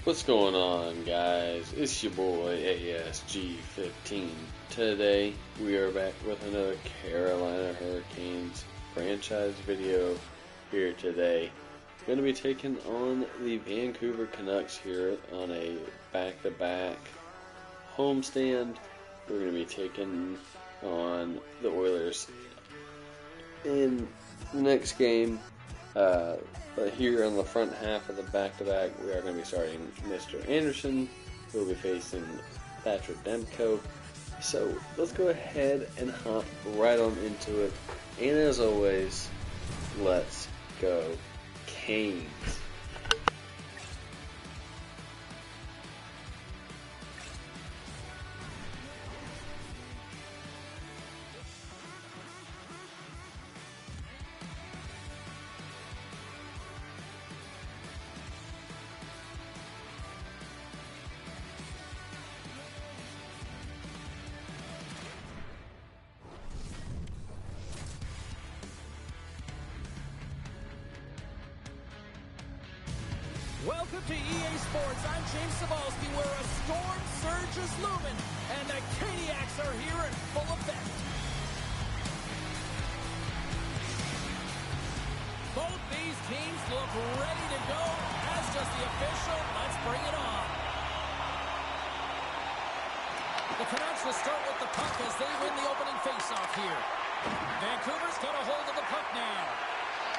What's going on, guys? It's your boy G17. Today we are back with another Carolina Hurricanes franchise video here today. Going to be taking on the Vancouver Canucks here on a back-to-back homestand. We're going to be taking on the Oilers in the next game. But here on the front half of the back-to-back, we are going to be starting Mr. Anderson, who will be facing Patrick Demko. So let's go ahead and hop right on into it. And as always, let's go Canes. Welcome to EA Sports. I'm James Cebulski, where a storm surge is looming, and the Canucks are here in full effect. Both these teams look ready to go. As does the official. Let's bring it on. The Canucks will start with the puck as they win the opening faceoff here. Vancouver's got a hold of the puck now.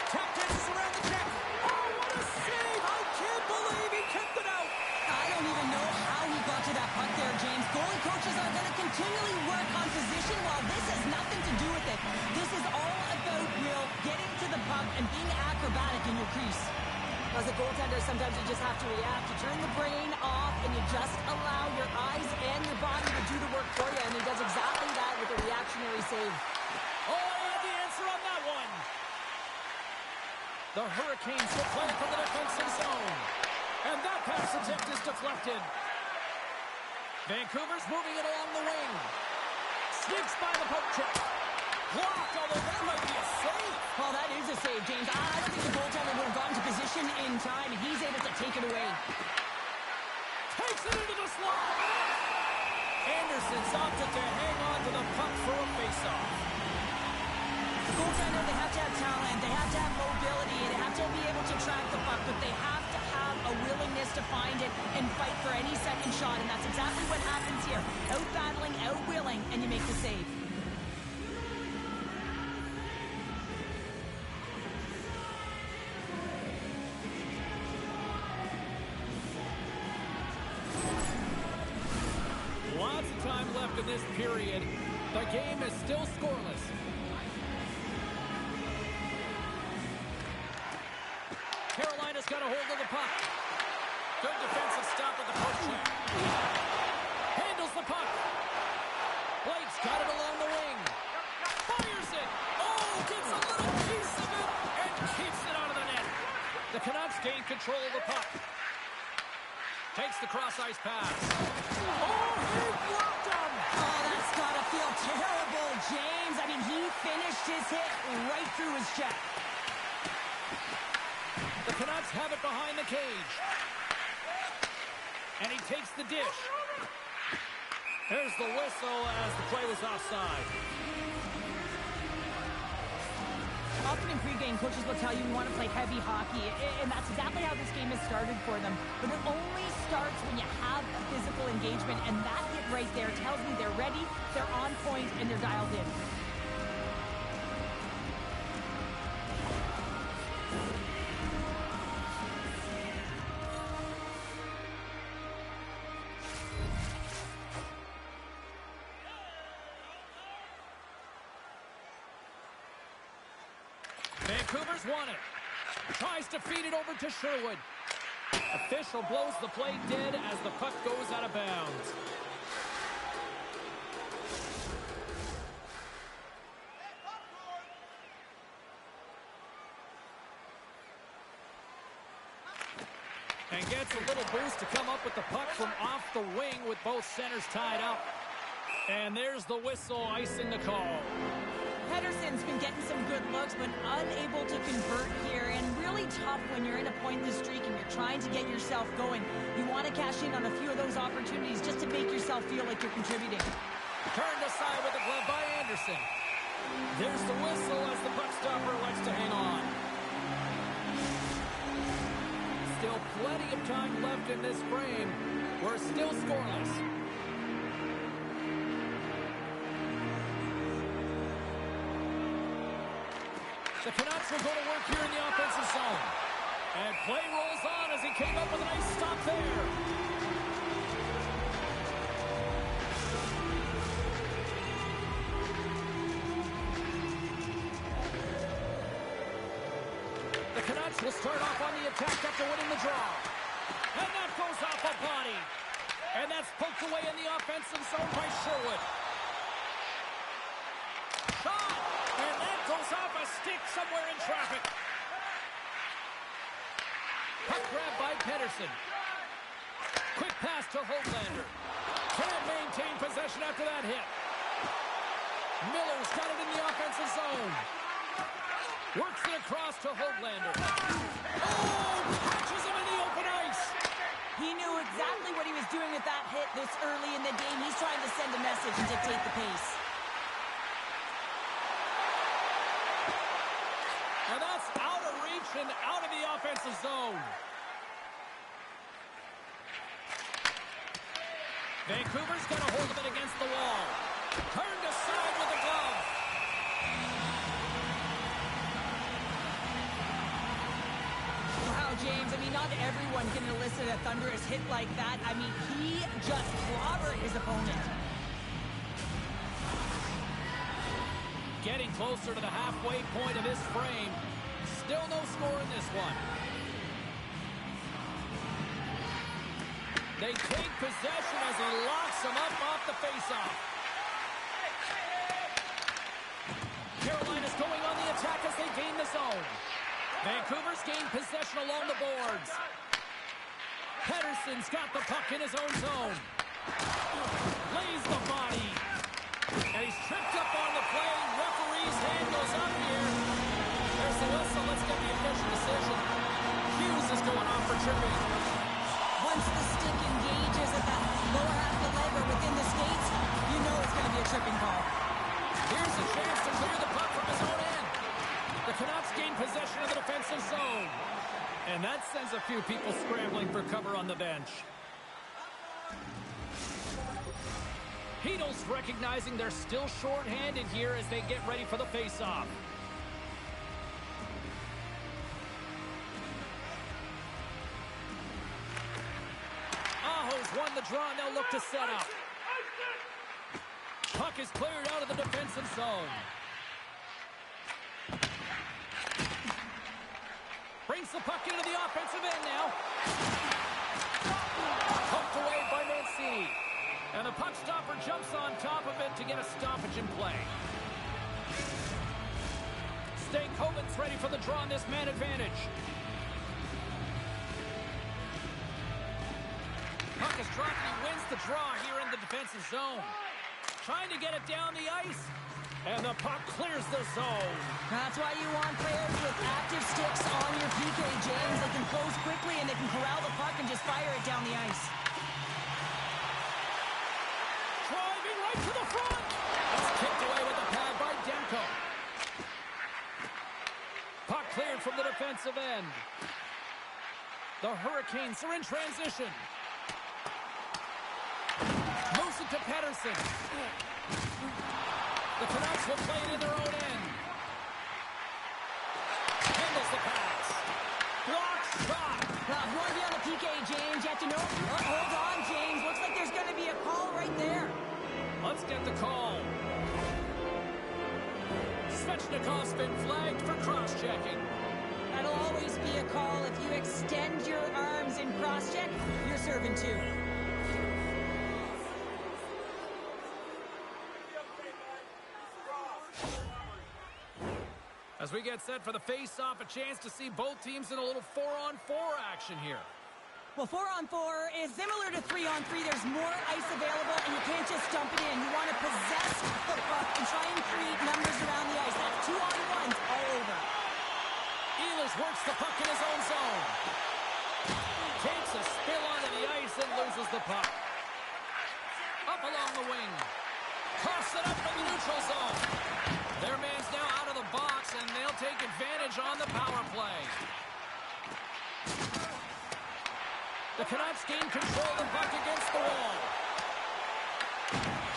Tap dances around the net. Oh, what a save! I can't believe he kept it out. I don't even know how he got to that puck there, James. Goalie coaches are going to continually work on position while this has nothing to do with it. This is all about Will getting to the puck and being acrobatic in your crease. As a goaltender, sometimes you just have to react. You turn the brain off and you just allow your eyes and your body to do the work for you, and he does exactly that with a reactionary save. Oh, I had the answer on that one. The Hurricanes will play from the defensive zone. And that pass attempt is deflected. Vancouver's moving it along the wing. Sneaks by the poke check. Blocked, although that might be a save. Well, that is a save, James. I don't think the goaltender would have gotten to position in time, and he's able to take it away. Takes it into the slot. Anderson's opted to hang on to the puck for a faceoff. Goaltender, they have to have talent, they have to have mobility, they have to be able to track the puck, but they have to have a willingness to find it and fight for any second shot, and that's exactly what happens here. Out-battling, out-willing, and you make the save. Lots of time left in this period. The game is still scoreless. Carolina's got a hold of the puck. Good defensive stop at the poke check. Handles the puck. Blake's got it along the wing. Fires it. Oh, gets a little piece of it and keeps it out of the net. The Canucks gain control of the puck. Takes the cross-ice pass. Oh, he blocked him. Oh, that's got to feel terrible, James. I mean, he finished his hit right through his check. The Canucks have it behind the cage. And he takes the dish. There's the whistle as the play was offside. Often in pregame, coaches will tell you we want to play heavy hockey, and that's exactly how this game has started for them. But it only starts when you have a physical engagement, and that hit right there tells me they're ready, they're on point, and they're dialed in. Vancouver's won it. Tries to feed it over to Sherwood. Official blows the play dead as the puck goes out of bounds. And gets a little boost to come up with the puck from off the wing with both centers tied up. And there's the whistle icing the call. Pedersen's been getting some good looks, but unable to convert here. And real really tough when you're in a pointless streak and you're trying to get yourself going. You want to cash in on a few of those opportunities just to make yourself feel like you're contributing. Turned aside with a glove by Anderson. There's the whistle as the puck stopper likes to hang on. Still plenty of time left in this frame. We're still scoreless. The Canucks will go to work here in the offensive zone. And play rolls on as he came up with a nice stop there. The Canucks will start off on the attack after winning the draw. And that goes off a body. And that's poked away in the offensive zone by Sherwood. Shot! And that goes off a stick somewhere in traffic. Puck grab by Pettersson. Quick pass to Höglander. Can't maintain possession after that hit. Miller's got it in the offensive zone. Works it across to Höglander. Oh, catches him in the open ice. He knew exactly what he was doing with that hit this early in the game. He's trying to send a message and dictate the pace. And that's out of reach and out of the offensive zone. Vancouver's got a hold of it against the wall. Turned aside with the glove. Wow, James, I mean, not everyone can elicit a thunderous hit like that. I mean, he just clobbered his opponent. Getting closer to the halfway point of this frame. Still no score in this one. They take possession as he locks him up off the faceoff. Carolina's going on the attack as they gain the zone. Vancouver's gained possession along the boards. Pettersson's got the puck in his own zone. Lays the body. And he's tripped up on the play. Referee's hand goes up here. There's the whistle. Let's get the official decision. Hughes is going off for tripping. Once the stick engages at the lower half of the leg or within the skates, you know it's going to be a tripping call. Here's a chance to clear the puck from his own end. The Canucks gain possession of the defensive zone. And that sends a few people scrambling for cover on the bench. Heedle's recognizing they're still short-handed here as they get ready for the face-off. Aho's won the draw and they'll look to set up. Puck is cleared out of the defensive zone. Brings the puck into the offensive end now. Poked away by Mancini. And the puck stopper jumps on top of it to get a stoppage in play. Stankoven's ready for the draw on this man advantage. Puck is dropped and he wins the draw here in the defensive zone. Trying to get it down the ice. And the puck clears the zone. That's why you want players with active sticks on your PK, James. They can close quickly and they can corral the puck and just fire it down the ice. Driving right to the front. It's kicked away with the pad by Demko. Puck cleared from the defensive end. The Hurricanes are in transition. Moves it to Pettersson. The Canucks will play it in their own end. Handles the pass. Block shot. Now, if you want to be on the PK, James, you have to know. Oh, hold on, James. Looks like there's going to be a call right there. Let's get the call. Svechnikov's been flagged for cross-checking. That'll always be a call. If you extend your arms in cross-check, you're serving two. As we get set for the face-off, a chance to see both teams in a little 4-on-4 action here. Well, 4-on-4 is similar to 3-on-3. There's more ice available, and you can't just dump it in. You want to possess the puck and try and create numbers around the ice. That's 2-on-1s all over. Ehlers works the puck in his own zone. Takes a spill onto the ice and loses the puck. Up along the wing. Coughs it up from the neutral zone. Their man's now out of the box, and they'll take advantage on the power play. The Canucks gain control of the puck against the wall.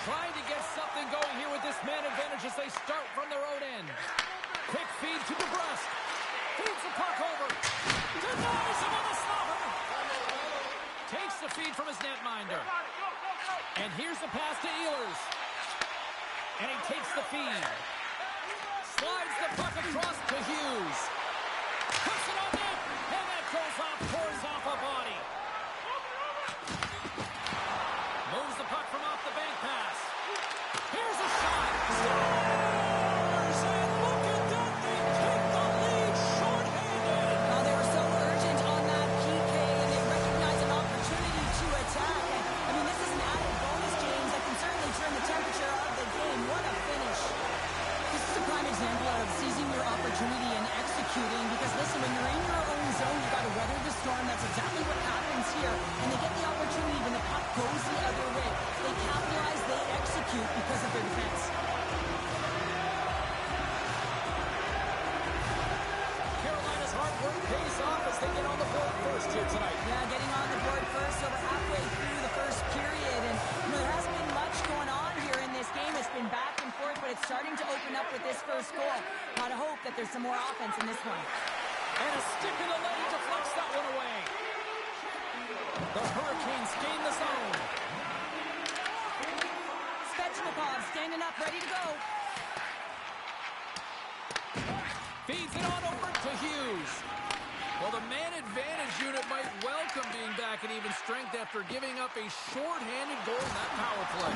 Trying to get something going here with this man advantage as they start from their own end. Quick feed to DeBrusque. Feeds the puck over. Denies him on the slobber. Takes the feed from his netminder. And here's the pass to Ehlers. And he takes the feed. Slides the puck across to Hughes. Puts it on net. And that goes off, pours off a body. Moves the puck from off the bank pass. Here's a shot. Scores! And look at that. They take the lead shorthanded. Well, they were so urgent on that PK, and they recognize an opportunity to attack. And, I mean, this is an added bonus, James, that can certainly turn the temperature of the game. What a finish. This is a prime example of seizing your opportunity and executing, because listen, when you're in your own zone, you got to weather the storm. That's exactly what happens here. And they get the opportunity when the puck goes the other way. They capitalize, they execute because of their defense. Carolina's hard work pays off as they get on the board first here tonight. Yeah, getting on the board first, so we're halfway through the first period. And, you know, there hasn't been much going on here in this game. It's been back and forth, but it's starting to open up with this first goal. Gotta hope that there's some more offense in this one. And a stick in the leg deflects that one away. The Hurricanes gain the zone. Svechnikov standing up, ready to go. Feeds it on over to Hughes. Well, the man advantage unit might welcome being back at even strength after giving up a short-handed goal in that power play.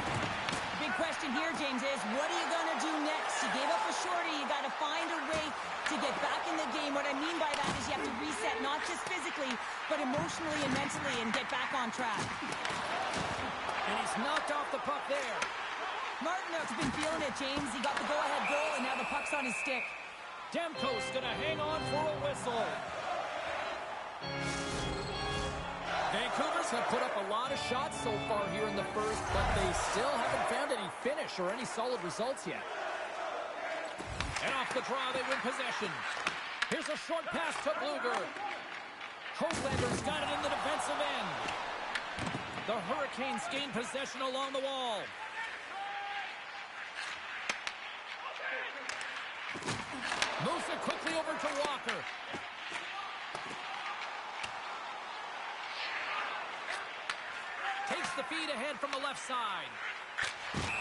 Big question here, James, is what are you going to do next? You gave up a shorty. You got to find a way to get back in the game. What I mean by that is you have to reset, not just physically, but emotionally and mentally, and get back on track. And he's knocked off the puck there. Martinook's been feeling it, James. He got the go-ahead goal, and now the puck's on his stick. Demko's going to hang on for a whistle. Vancouver's have put up a lot of shots so far here in the first, but they still haven't found any finish or any solid results yet. And off the draw, they win possession. Here's a short pass to Bluger. Hoaglander's got it in the defensive end. The Hurricanes gain possession along the wall. Moves it quickly over to Walker. Takes the feed ahead from the left side.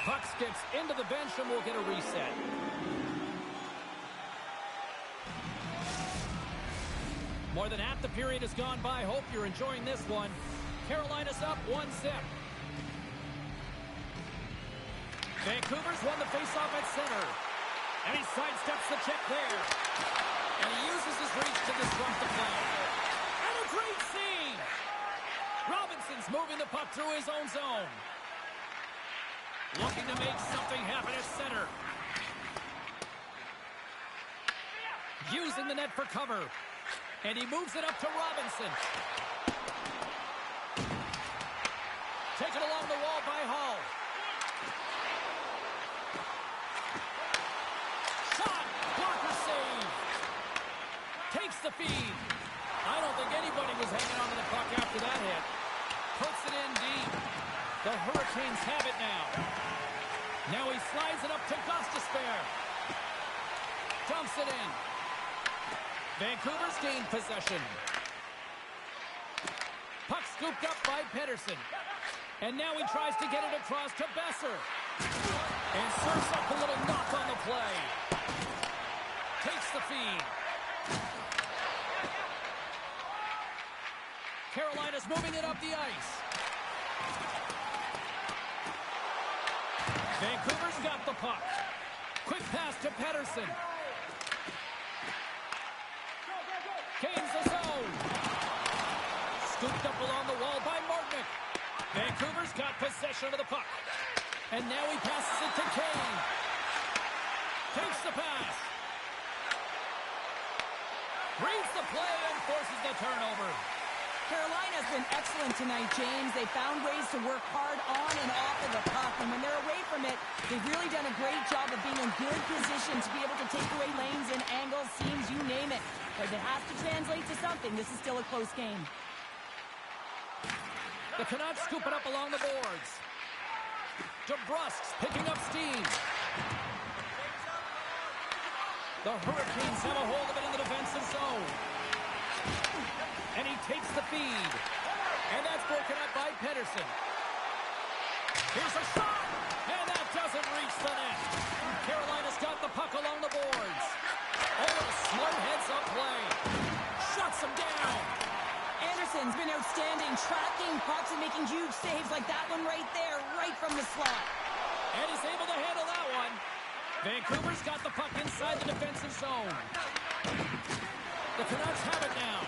Puck skips into the bench and will get a reset. More than half the period has gone by. Hope you're enjoying this one. Carolina's up 1-0. Vancouver's won the faceoff at center. And he sidesteps the check there. And he uses his reach to disrupt the play. And a great save! Robinson's moving the puck through his own zone. Looking to make something happen at center. Using the net for cover. And he moves it up to Robinson. Taken along the wall by Hall. Shot! Blocker save! Takes the feed. I don't think anybody was hanging on to the puck after that hit. Puts it in deep. The Hurricanes have it now. Now he slides it up to Gostisbehere. Dumps it in. Vancouver's gained possession. Puck scooped up by Pettersson. And now he tries to get it across to Besser. And serves up a little knock on the play. Takes the feed. Carolina's moving it up the ice. Vancouver's got the puck. Quick pass to Pettersson. Gains the zone. Scooped up along the wall by Martinook. Vancouver's got possession of the puck. And now he passes it to Kane. Takes the pass. Reads the play and forces the turnover. Carolina's been excellent tonight, James. They found ways to work hard on and off of the puck, and when they're away from it, they've really done a great job of being in good position to be able to take away lanes and angles, seams, you name it. But if it has to translate to something, this is still a close game. The Canucks scoop it up along the boards. DeBrusk's picking up steam. The Hurricanes have a hold of it in the defensive zone. And he takes the feed. And that's broken up by Pettersson. Here's a shot. And that doesn't reach the net. Carolina's got the puck along the boards. Oh, a smart heads-up play. Shuts him down. Anderson's been outstanding, tracking pucks and making huge saves like that one right there, right from the slot. And he's able to handle that one. Vancouver's got the puck inside the defensive zone. The Canucks have it now.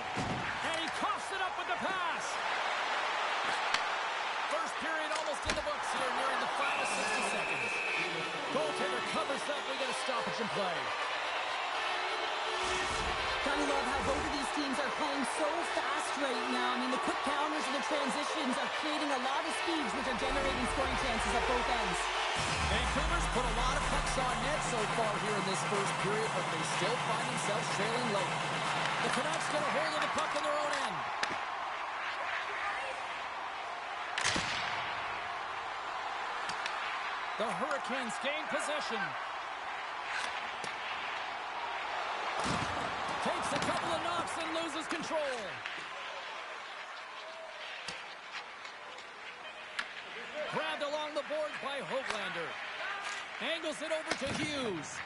And he coughs it up with the pass. First period almost in the books here, nearing the final 60 seconds. Goaltender covers up. We get a stoppage in play. Gotta love how both of these teams are playing so fast right now. I mean, the quick counters and the transitions are creating a lot of speeds, which are generating scoring chances at both ends. Vancouver's put a lot of pucks on net so far here in this first period, but they still find themselves trailing late. The Canucks get a hold of the puck in their own end. The Hurricanes gain possession. Takes a couple of knocks and loses control. Grabbed along the boards by Höglander. Angles it over to Hughes.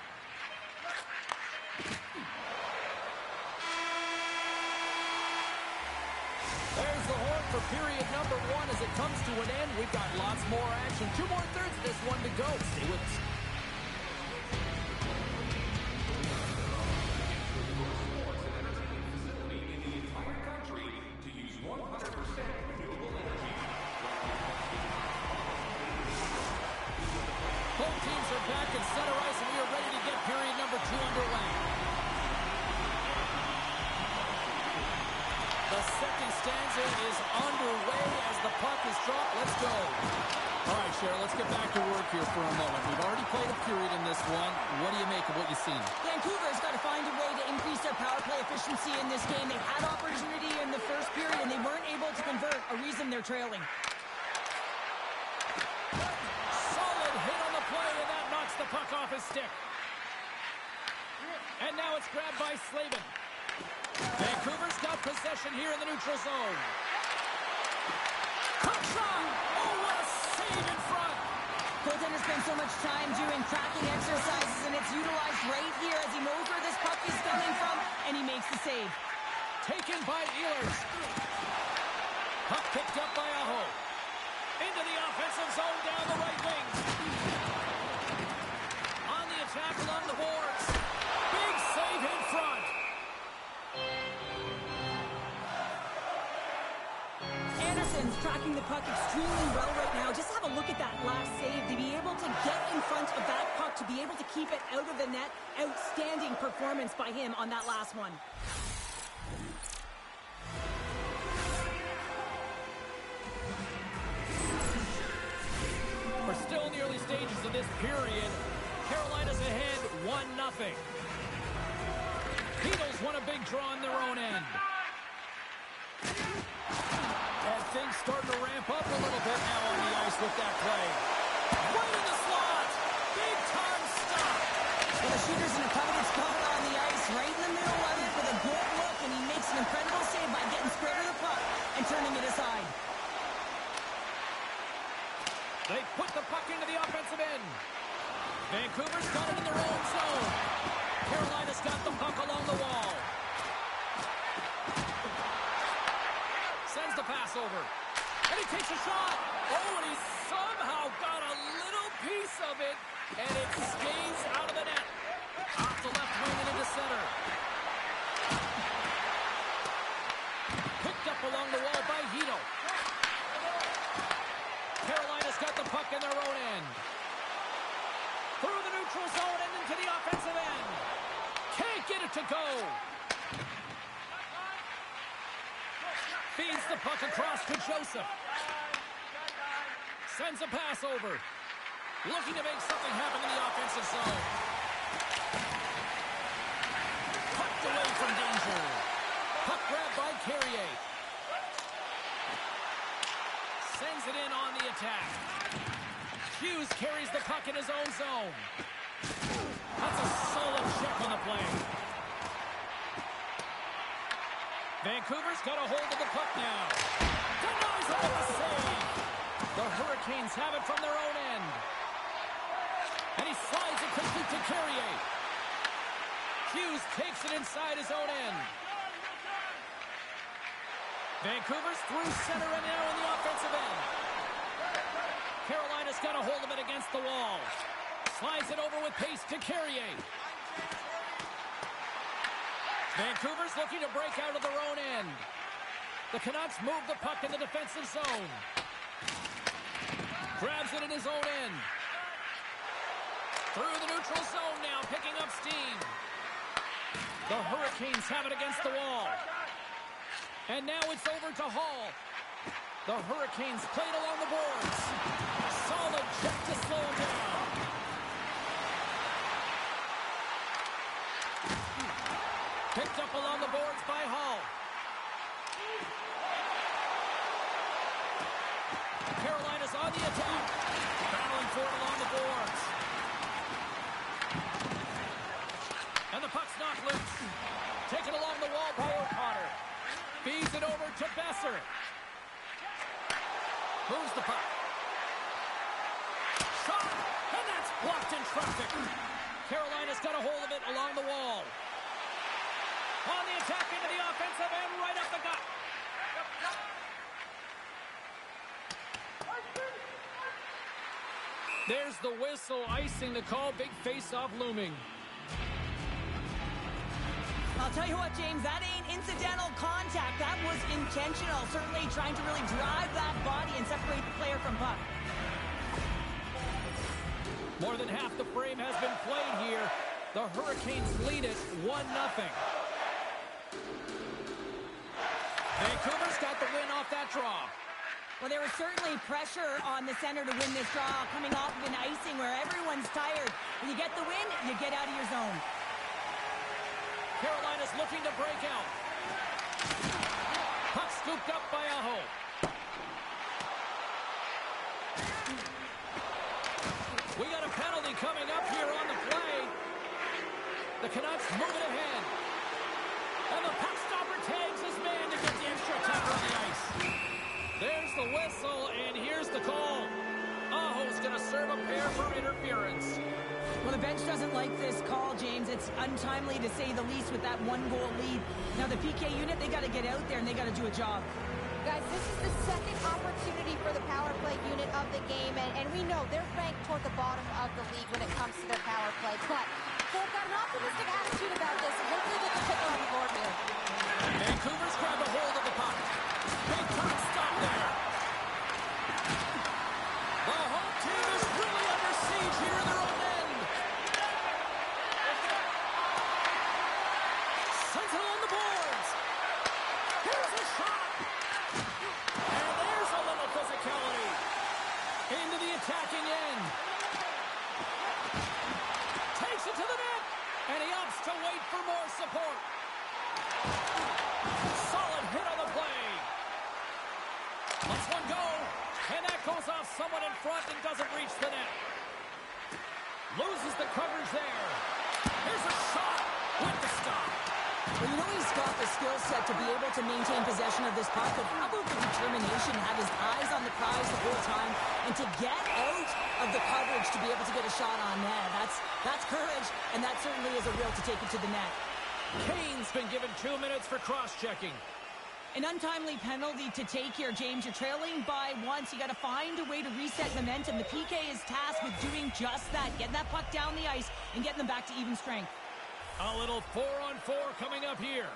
There's the horn for period number 1 as it comes to an end. We've got lots more action. 2 more thirds of this one to go. Stay with us. Both teams are back in center ice, and we are ready to get period number 2 underway. The second stanza is underway as the puck is dropped. Let's go. All right, Cheryl, let's get back to work here for a moment. We've already played a period in this one. What do you make of what you've seen? Vancouver's got to find a way to increase their power play efficiency in this game. They had opportunity in the first period, and they weren't able to convert, a reason they're trailing. Solid hit on the play, and that knocks the puck off his stick. And now it's grabbed by Slavin. Vancouver's got possession here in the neutral zone. Quick shot! Oh, what a save in front! Goaltender spends so much time doing tracking exercises, and it's utilized right here as he knows where this puck is coming from, and he makes the save. Taken by Ehlers. Puck picked up by Aho. Into the offensive zone down the right wing. On the attack along the boards. Big save in front. Anderson's tracking the puck extremely well right now. Just have a look at that last save. To be able to get in front of that puck, to be able to keep it out of the net, outstanding performance by him on that last one. We're still in the early stages of this period. Carolina's ahead 1-0. Beatles won a big draw in their own end. And things starting to ramp up a little bit now on the ice with that play. Right in the slot. Big time stop. Well, the shooter's in a coveted spot on the ice, right in the middle of it with a good look, and he makes an incredible save by getting square to the puck and turning it aside. They put the puck into the offensive end. Vancouver's got it in their own zone. Carolina's got the puck along the wall. Sends the pass over. And he takes a shot. Oh, and he somehow got a little piece of it. And it skates out of the net. Off the left wing and into center. Picked up along the wall by Hito. Carolina's got the puck in their own end. Through the neutral zone and into the offensive end. Can't get it to go. aggressive. Sends a pass over. Looking to make something happen in the offensive zone. Tucked away from danger. Puck grab by Carrier. Sends it in on the attack. Hughes carries the puck in his own zone. That's a solid check on the play. Vancouver's got a hold of the puck now. Denies it with a save. The Hurricanes have it from their own end. And he slides it quickly to Carrier. Hughes takes it inside his own end. Vancouver's through center and now in the offensive end. Carolina's got a hold of it against the wall. Slides it over with pace to Carrier. Vancouver's looking to break out of their own end. The Canucks move the puck in the defensive zone. Grabs it in his own end. Through the neutral zone now, picking up steam. The Hurricanes have it against the wall. And now it's over to Hall. The Hurricanes played along the boards. Solid check to slow him down. Picked up along the boards by Hall. Carolina's on the attack. Battling for it along the boards. And the puck's knocked loose. Taken along the wall by O'Connor. Feeds it over to Besser. Moves the puck. Shot! And that's blocked in traffic. Carolina's got a hold of it along the wall. On the attack into the offensive end, right up the gut. There's the whistle, icing the call. Big face-off looming. I'll tell you what, James, that ain't incidental contact. That was intentional. Certainly trying to really drive that body and separate the player from puck. More than half the frame has been played here. The Hurricanes lead it 1-0. Vancouver's got the win off that draw. Well, there was certainly pressure on the center to win this draw, coming off of an icing where everyone's tired. When you get the win, you get out of your zone. Carolina's looking to break out. Puck scooped up by Aho. We got a penalty coming up here on the play. The Canucks move it ahead. And the puck stopper tags his man to get the extra attacker on the ice. There's the whistle, and here's the call. Aho's going to serve a pair for interference. Well, the bench doesn't like this call, James. It's untimely to say the least with that one-goal lead. Now, the PK unit, they got to get out there and they got to do a job. Guys, this is the second opportunity for the power play unit of the game, and we know they're ranked toward the bottom of the league when it comes to their power play. But they've got an optimistic attitude about this, and hopefully they can pick it on the board here. Vancouver's grabbed a hold of the puck. Big time stop there. The home team is really under siege here in their own end. Sends it on the boards. Here's a shot. And there's a little physicality. Into the attacking end. Takes it to the net. And he opts to wait for more support. Solid hit on the play. Let's one go. And that goes off someone in front and doesn't reach the net. Loses the coverage there. Here's a shot with the stop. Well, you know he's got the skill set to be able to maintain possession of this puck, but how about the determination, have his eyes on the prize the whole time, and to get out of the coverage to be able to get a shot on net. That's courage, and that certainly is a will to take it to the net. Kane's been given 2 minutes for cross-checking. An untimely penalty to take here, James. You're trailing by once. You got to find a way to reset momentum. The PK is tasked with doing just that, getting that puck down the ice and getting them back to even strength. A little 4-on-4 coming up here.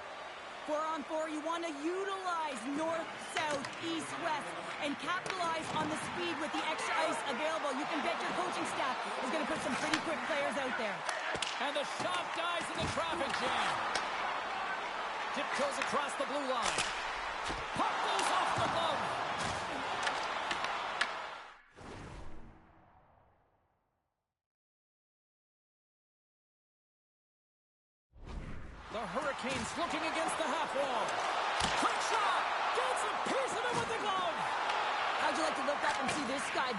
4-on-4, you want to utilize north, south, east, west, and capitalize on the speed with the extra ice available. You can bet your coaching staff is going to put some pretty quick players out there. And the shot dies in the traffic jam. Tiptoes across the blue line. Puck goes off the glove.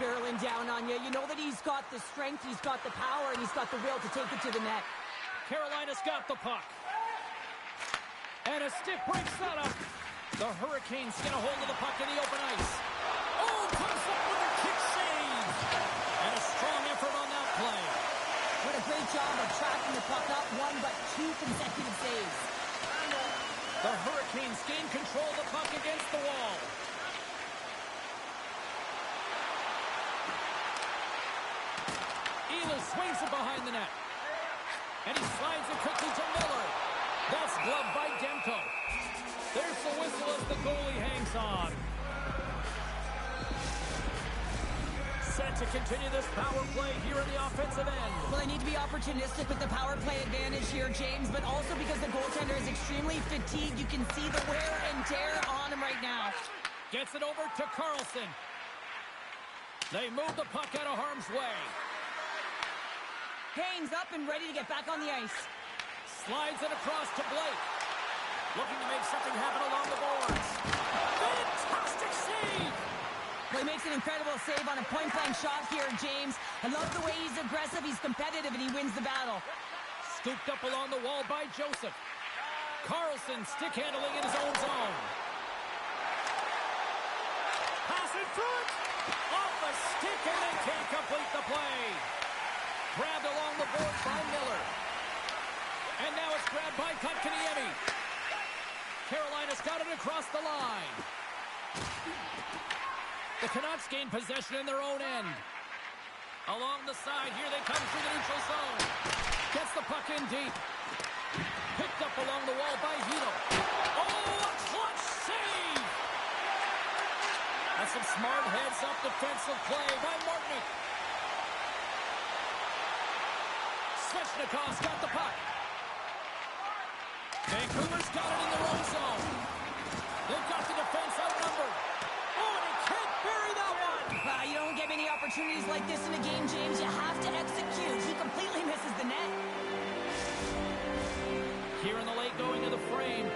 barreling down on you. You know that he's got the strength, he's got the power, and he's got the will to take it to the net. Carolina's got the puck. And a stick breaks that up. The Hurricanes get a hold of the puck in the open ice. Oh, comes up with a kick save. And a strong effort on that play. What a great job of tracking the puck up, one but two consecutive saves. The Hurricanes gain control of the puck against the wall. Ehlers swings it behind the net. And he slides it quickly to Miller. That's gloved by Demko. There's the whistle as the goalie hangs on. Set to continue this power play here in the offensive end. Well, they need to be opportunistic with the power play advantage here, James, but also because the goaltender is extremely fatigued. You can see the wear and tear on him right now. Gets it over to Carlson. They move the puck out of harm's way. Kane's up and ready to get back on the ice. Slides it across to Blake. Looking to make something happen along the boards. Fantastic save! Well, he makes an incredible save on a point-blank shot here, James. I love the way he's aggressive, he's competitive, and he wins the battle. Scooped up along the wall by Joseph. Carlson stick handling in his own zone. Pass in front! Off the stick, and they can't complete the play. Grabbed along the boards by Miller. And now it's grabbed by Kotkaniemi. Carolina's got it across the line. The Canucks gain possession in their own end. Along the side, here they come through the neutral zone. Gets the puck in deep. Picked up along the wall by Hito. Oh, a clutch save! That's some smart heads-up defensive play by Martinic. Svechnikov's got the puck. Vancouver's got it in their own zone. They've got the defense outnumbered. Oh, and he can't bury that one. You don't get many opportunities like this in a game, James. You have to execute. He completely misses the net. Here in the late going to the frame,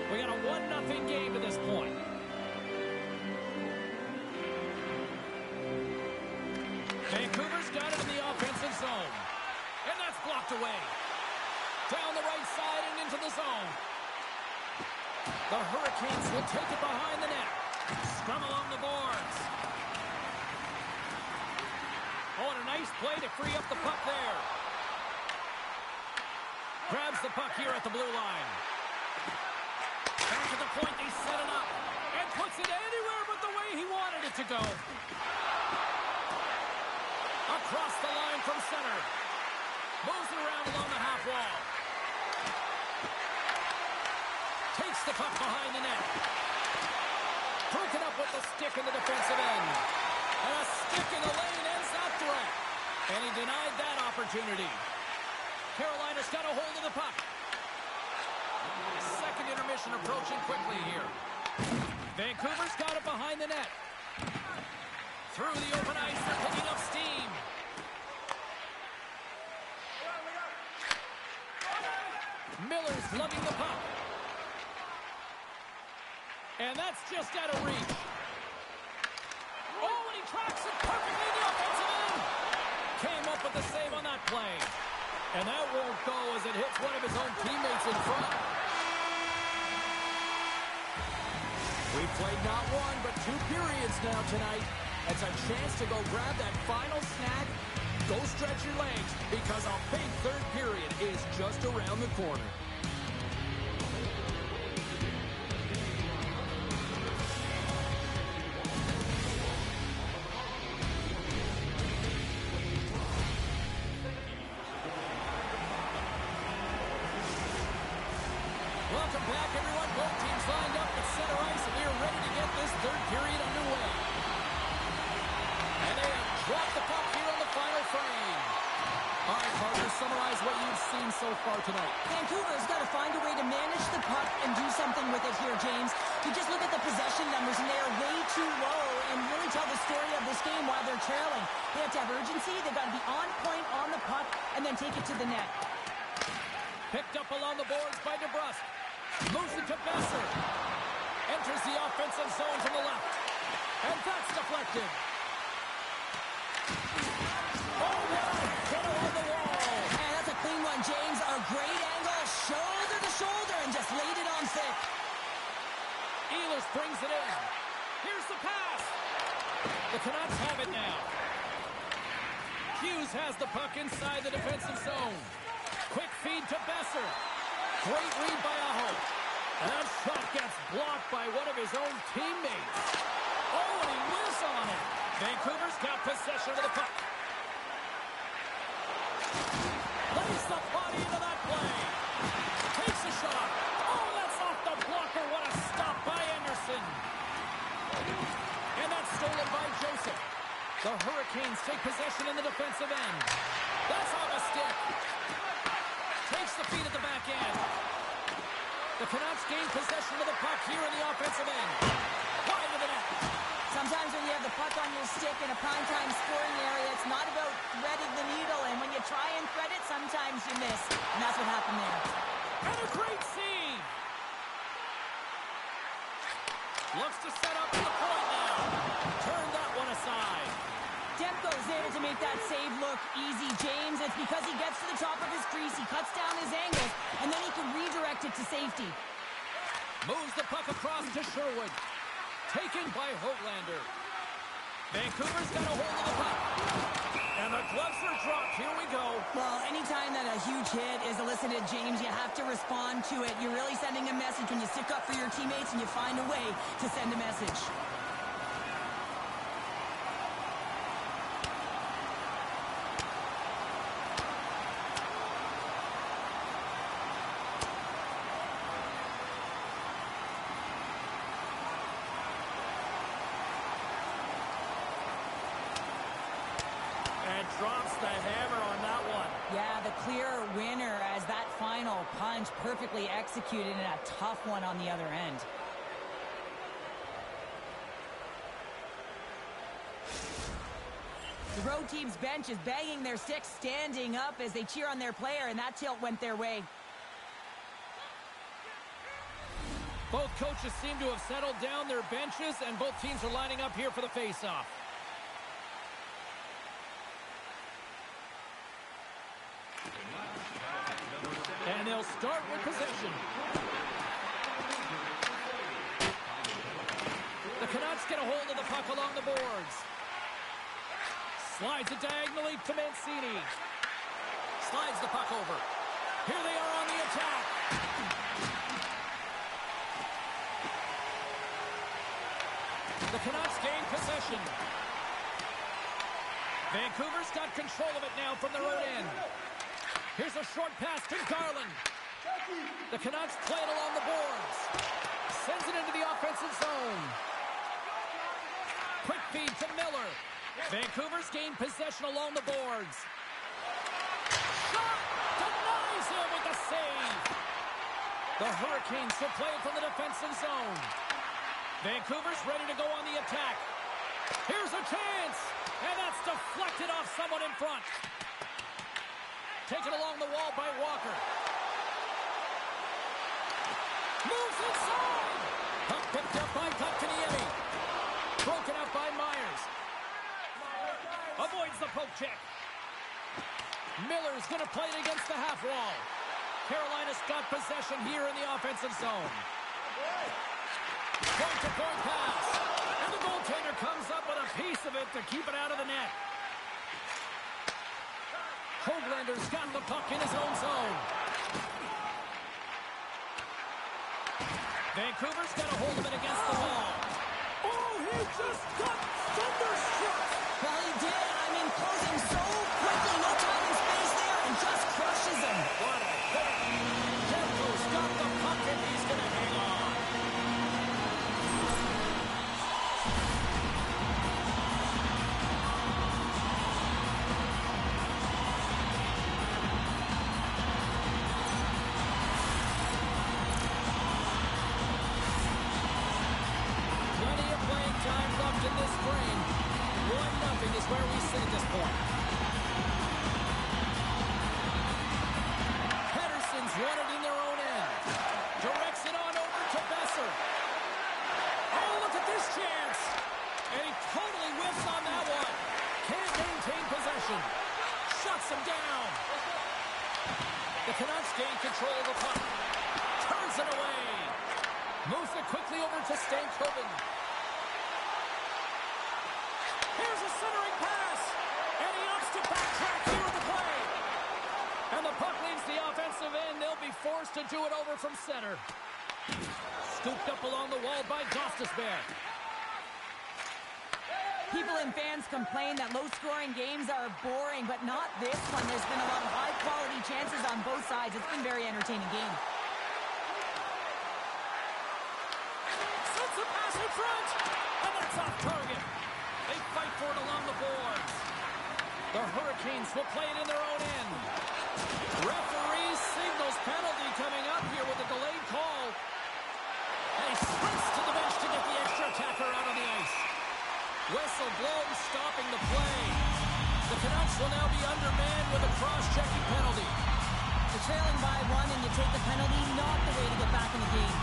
we got a 1-0 game to this point. Vancouver's got it in the offensive zone. And that's blocked away. Down the right side and into the zone. The Hurricanes will take it behind the net. Scrum along the boards. Oh, and a nice play to free up the puck there. Grabs the puck here at the blue line. Back to the point, they set it up. And puts it anywhere but the way he wanted it to go. Across the line from center. Moves it around along the half wall. Takes the puck behind the net. Broken up with the stick in the defensive end. And a stick in the lane ends that threat. And he denied that opportunity. Carolina's got a hold of the puck. Second intermission approaching quickly here. Vancouver's got it behind the net. Through the open ice, they're picking up steam. Miller's lugging the puck. And that's just out of reach. Oh, and he tracks it perfectly in the offensive end. Came up with the save on that play. And that won't go as it hits one of his own teammates in front. We've played not one, but 2 periods now tonight. It's a chance to go grab that final snack. Go stretch your legs, because a big third period is just around the corner. Welcome back, everyone. Both teams lined up at center ice, and we are ready to get this third period underway. And they have dropped the puck here on the final frame. All right, partners, summarize what you've seen so far tonight. Vancouver's got to find a way to manage the puck and do something with it here, James. You just look at the possession numbers, and they are way too low, and really tell the story of this game while they're trailing. They have to have urgency. They've got to be on point on the puck and then take it to the net. Picked up along the boards by DeBrusque. Moves it to Besser. Enters the offensive zone from the left. And that's deflected. Oh, what a hit on the wall. And that's a clean one, James. A great angle, shoulder to shoulder, and just laid it on thick. Ehlers brings it in. Here's the pass. The Canucks have it now. Hughes has the puck inside the defensive zone. Quick feed to Besser. Great read by Aho. And that shot gets blocked by one of his own teammates. Oh, and he whiffs on it. Vancouver's got possession of the puck. Lays the body into that play. Takes a shot. Oh, that's off the blocker. What a stop by Anderson. And that's stolen by Joseph. The Hurricanes take possession in the defensive end. That's off a stick. Takes the feed at the back end. The Canucks gain possession of the puck here in the offensive end. Wide of the net. Sometimes when you have the puck on your stick in a primetime scoring area, it's not about threading the needle. And when you try and thread it, sometimes you miss. And that's what happened there. And a great save. Looks to set up to the point now. Turn that one aside. Demko's able to make that save look easy, James. It's because he gets to the top of his crease, he cuts down his angles, and then he can redirect it to safety. Moves the puck across to Sherwood. Taken by Hoglander. Vancouver's got a hold of the puck. And the gloves are dropped. Here we go. Well, anytime that a huge hit is elicited, James, you have to respond to it. You're really sending a message when you stick up for your teammates and you find a way to send a message. Drops the hammer on that one. Yeah, the clear winner as that final punch perfectly executed and a tough one on the other end. The road team's bench is banging their sticks, standing up as they cheer on their player, and that tilt went their way. Both coaches seem to have settled down their benches, and both teams are lining up here for the face-off. And they'll start with possession. The Canucks get a hold of the puck along the boards. Slides it diagonally to Mancini. Slides the puck over. Here they are on the attack. The Canucks gain possession. Vancouver's got control of it now from their own end. Here's a short pass to Garland. The Canucks play it along the boards. Sends it into the offensive zone. Quick feed to Miller. Vancouver's gained possession along the boards. Shot! Denies him with the save. The Hurricanes will play it from the defensive zone. Vancouver's ready to go on the attack. Here's a chance. And that's deflected off someone in front. Taken along the wall by Walker. Moves inside. Puck picked up by Kotkaniemi. Broken up by Myers. Avoids the poke check. Miller's going to play it against the half wall. Carolina's got possession here in the offensive zone. Point-to-point pass. And the goaltender comes up with a piece of it to keep it out of the net. Hoglander's got the puck in his own zone. Vancouver's got a hold of it against the wall. Oh, he just got thunderstruck. Well, he did. I mean, closing so quickly, no time and space there, and just crushes him. What a hit. Demko's got the puck, and he's going to hang on. In this frame, 1-0 is where we sit at this point. Pedersen's won it in their own end. Directs it on over to Besser. Oh, look at this chance. And he totally whiffs on that one. Can't maintain Canucks gain control of the puck. Turns it away. Moves it quickly over to Stankoven. Here's a centering pass. And he opts to backtrack here with the play. And the puck leaves the offensive end. They'll be forced to do it over from center. Scooped up along the wall by Gostisbehere. People and fans complain that low-scoring games are boring, but not this one. There's been a lot of high-quality chances on both sides. It's been a very entertaining game. Sends a pass in front, and that's off target. They fight for it along the boards. The Hurricanes will play it in their own end. Referee signals penalty coming up here with a delayed call. And he sprints to the bench to get the extra attacker out on the ice. Whistle blown, stopping the play. The Canucks will now be undermanned with a cross-checking penalty. You're trailing by one and you take the penalty, not the way to get back in the game.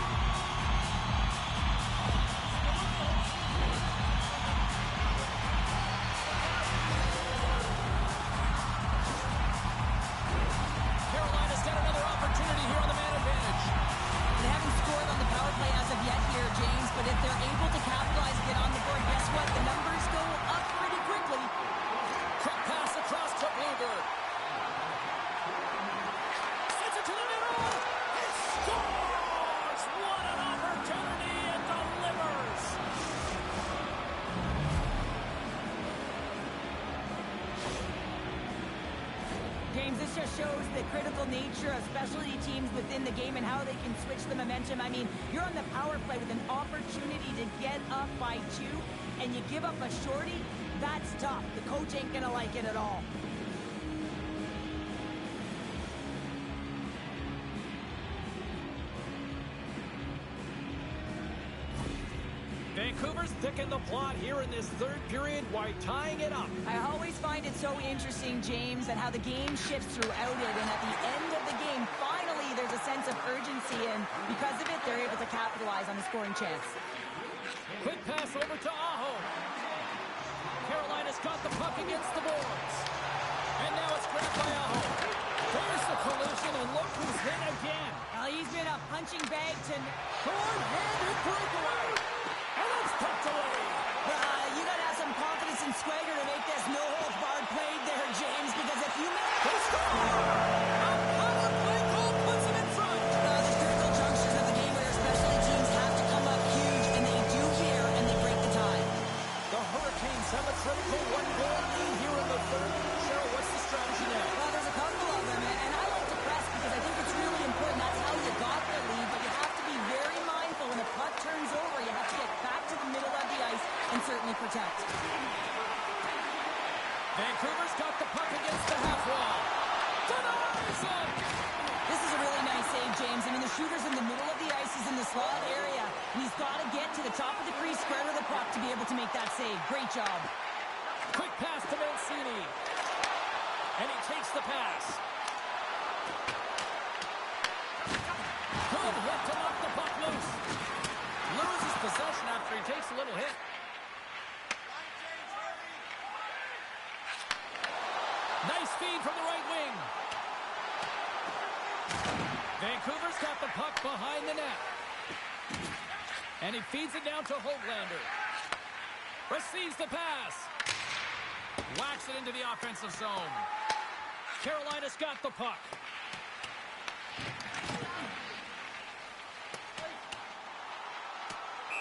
Carolina's got another opportunity here on the man advantage. They haven't scored on the power play as of yet here, James, but if they're able to capitalize and get on the board, guess what? The numbers go up pretty quickly. Quick pass across to Bluebird. Sends it to the middle. He scores! What an opportunity and delivers! James, this just shows the critical nature of specialty teams within the game and how they can switch the momentum. I mean, you're on the power play with an opportunity to get up by 2, and you give up a shorty. That's tough. The coach ain't gonna like it at all. Vancouver's thicken the plot here in this third period while tying it up. I always find it so interesting, James, and how the game shifts throughout it, and at the end of the game, finally, there's a sense of urgency, and because of it, they're able to capitalize on the scoring chance. Quick pass over to Aho. Carolina's got the puck against the boards. And now it's grabbed by Aho. There's the collision, and look who's hit again. Well, he's been a punching bag to... Short-handed breakaway. And it's tucked away. You gotta have some confidence and swagger to make this no-holds-barred play there, James, because if you make... They score! A power play goal puts them in front. There's critical junctures of the game where specialty teams have to come up huge, and they do here, and they break the tie. The Hurricanes have a critical one-goal lead here in the third. Cheryl, what's the strategy now? Well, there's a couple of them, and I like to press because I think it's really important. That's how you got the lead, but you have to be very mindful. When a puck turns over, you have to get back to the middle of the ice and certainly protect. Vancouver's got the puck against the half wall. Denies it! This is a really nice save, James. I mean, the shooter's in the middle of the ice. He's in the slot area. And he's got to get to the top of the crease, square with the puck to be able to make that save. Great job. Quick pass to Mancini. And he takes the pass. Good hit to knock the puck loose. Loses possession after he takes a little hit. Nice feed from the right wing. Vancouver's got the puck behind the net. And he feeds it down to Hoglander. Receives the pass. Whacks it into the offensive zone. Carolina's got the puck.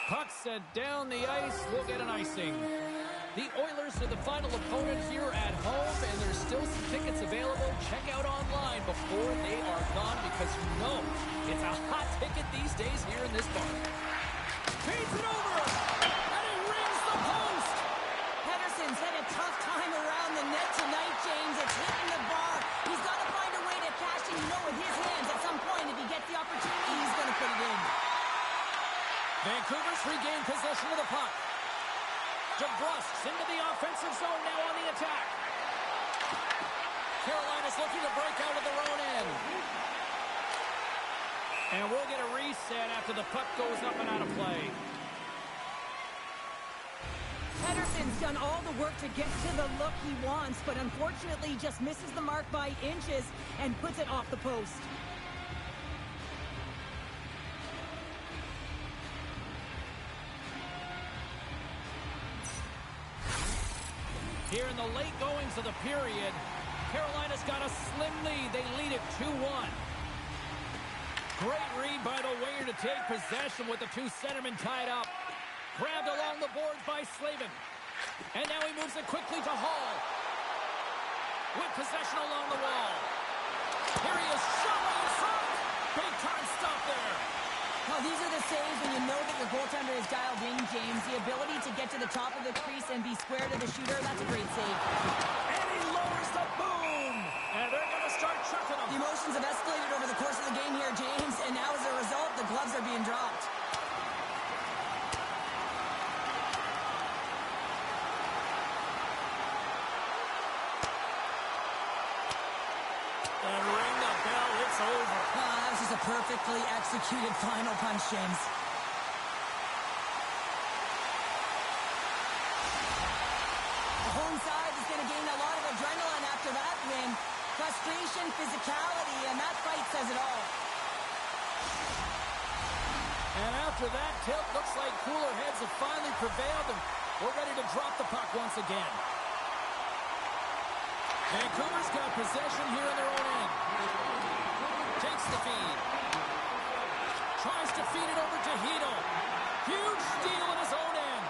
Puck sent down the ice. We'll get an icing. The Oilers are the final opponent here at home, and there's still some tickets available. Check out online before they are gone, because you know it's a hot ticket these days here in this bar. Feeds it over, and he rings the post. Pedersen's had a tough time around the net tonight, James. It's hitting the bar. He's got to find a way to cash in. You know, with his hands, at some point, if he gets the opportunity, he's going to put it in. Vancouver's regained possession of the puck. DeBrusk's into the offensive zone now on the attack. Carolina's looking to break out of their own end. And we'll get a reset after the puck goes up and out of play. Pedersen's done all the work to get to the look he wants, but unfortunately just misses the mark by inches and puts it off the post. Here in the late goings of the period, Carolina's got a slim lead. They lead it 2-1. Great read by the winger to take possession with the two centermen tied up. Grabbed along the boards by Slavin. And now he moves it quickly to Hall. With possession along the wall. Here he is, shot right in front. Big time stop there. Well, these are the saves when you know that your goaltender is dialed in, James. The ability to get to the top of the crease and be square to the shooter, that's a great save. And he lowers the boom. And they're going to start chucking them. The emotions have escalated over the course of the game here, James, and now as a result, the gloves are being dropped. And ring the bell, it's over. That was just a perfectly executed final punch, James. The home side is going to gain a lot of adrenaline after that win. Frustration, physicality, and that fight says it all. And after that tilt, looks like cooler heads have finally prevailed, and we're ready to drop the puck once again. Vancouver's got possession here in their own end. Takes the feed. Tries to feed it over to Hito. Huge steal in his own end.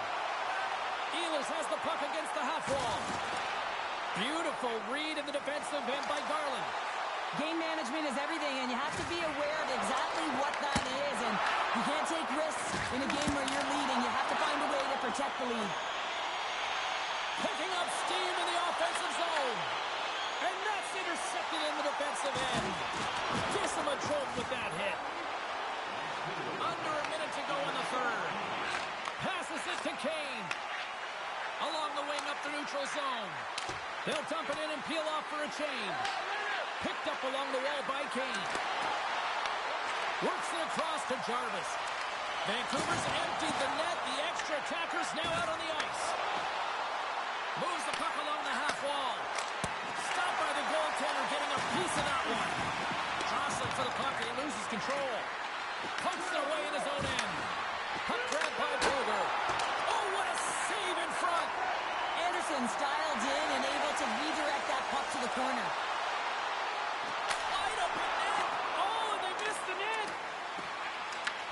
Ehlers has the puck against the half wall. Beautiful read in the defensive end by Garland. Game management is everything, and you have to be aware of exactly what that is. And you can't take risks in a game where you're leading. You have to find a way to protect the lead. Picking up steam in the offensive zone. And that's intercepted in the defensive end. Kissima drove with that hit. Under a minute to go in the third. Passes it to Kane. Along the wing up the neutral zone. They'll dump it in and peel off for a change. Picked up along the wall by Kane. Works it across to Jarvis. Vancouver's emptied the net. The extra attackers now out on the ice. Moves the puck along the half wall. Stopped by the goaltender, getting a piece of that one. Jostling for the puck, he loses control. Pumps it away in his own end. Puck grabbed by Bluger. Oh, what a save in front. Anderson's dialed in and able to redirect that puck to the corner. Wide open net. Oh, and they missed the net.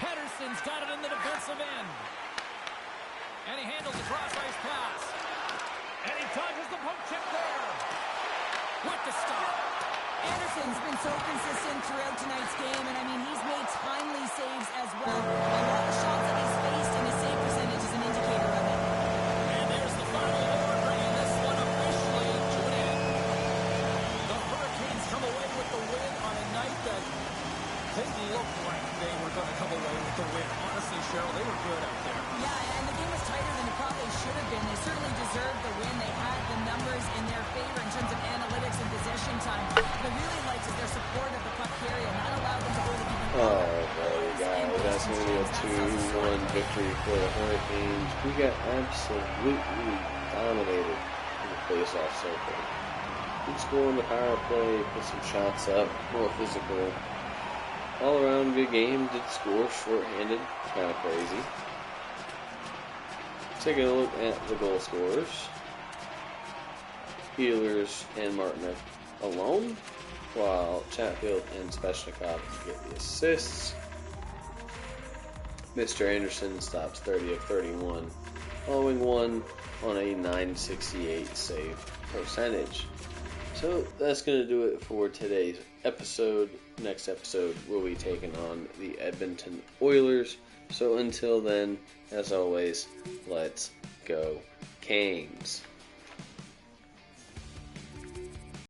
Pedersen's got it in the defensive end. And he handles the cross-ice pass. And he dodges the poke check there. With the stop. Anderson's been so consistent throughout tonight's game, and I mean, he's made timely saves as well. And all the shots that he's faced and his save percentage is an indicator of it. And there's the final horn, bringing this one officially to an end. The Hurricanes come away with the win on a night that didn't look like they were going to come away with the win. Honestly, Cheryl, they were good out there. Yeah, and the game was tighter than it probably should have been. They certainly deserved the win. They had the numbers in their favor in terms of analytics and possession time. What I really liked is their support of the puck carrier, and that allowed them to hold it even longer. Alright, guys, that's going to be a 2-1 victory for the Hurricanes. We got absolutely dominated in the face-off circle. Good score on the power play, put some shots up, more physical. All around good game, did score short-handed, kind of crazy. Taking a look at the goal scorers. Ehlers and Martin alone, while Chatfield and Svechnikov get the assists. Mr. Anderson stops 30 of 31, following one on a .968 save percentage. So that's going to do it for today's episode. Next episode, we'll be taking on the Edmonton Oilers. So until then, as always, let's go Canes.